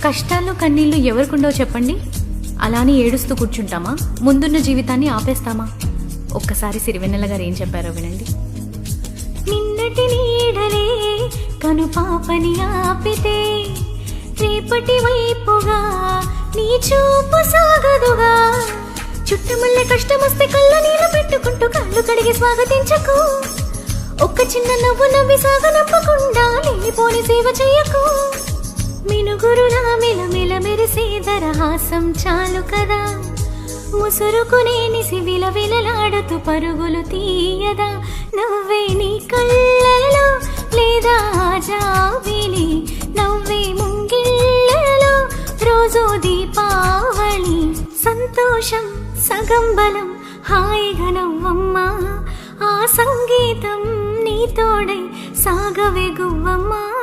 కష్టాలు కన్నీళ్లు ఎవరికుండో చెప్పండి. అలానే ఏడుస్తూ కూర్చుంటామా? ముందున్న జీవితాన్ని ఆపేస్తామా? ఒక్కసారి సిరివెన్నెల గారు ఏం చెప్పారో వినండి. నిన్నటి నీడలే కను పాపని ఆపితే రేపటి వైపుగా నీ చూపు సాగదుగా. చుట్టుముళ్ళ కష్టమొస్తే కళ్ళ నీళ్ళు పెట్టుకుంటూ కళ్ళు కడిగి స్వాగతించకు. ఒక్క చిన్న నవ్వు నవ్వి సాగనంపకుండా లేనిపోని సేవ చెయ్యకు. మినుగురులా మిలమిల మెరిసే దరహాసం చాలు కదా. ముసురుకునే నిసి విలవిలలాడుతూ పరుగులు తీయదా. నవ్వే నీ కళ్ళలో లేదా జాబిలి, నవ్వే ముంగిళ్ళలో రోజు దీపావళి. సంతోషం సగం బలం హాయిగా నవ్వమ్మా. ఆ సంగీతం నీ తోడై సాగవే గువ్వమ్మా.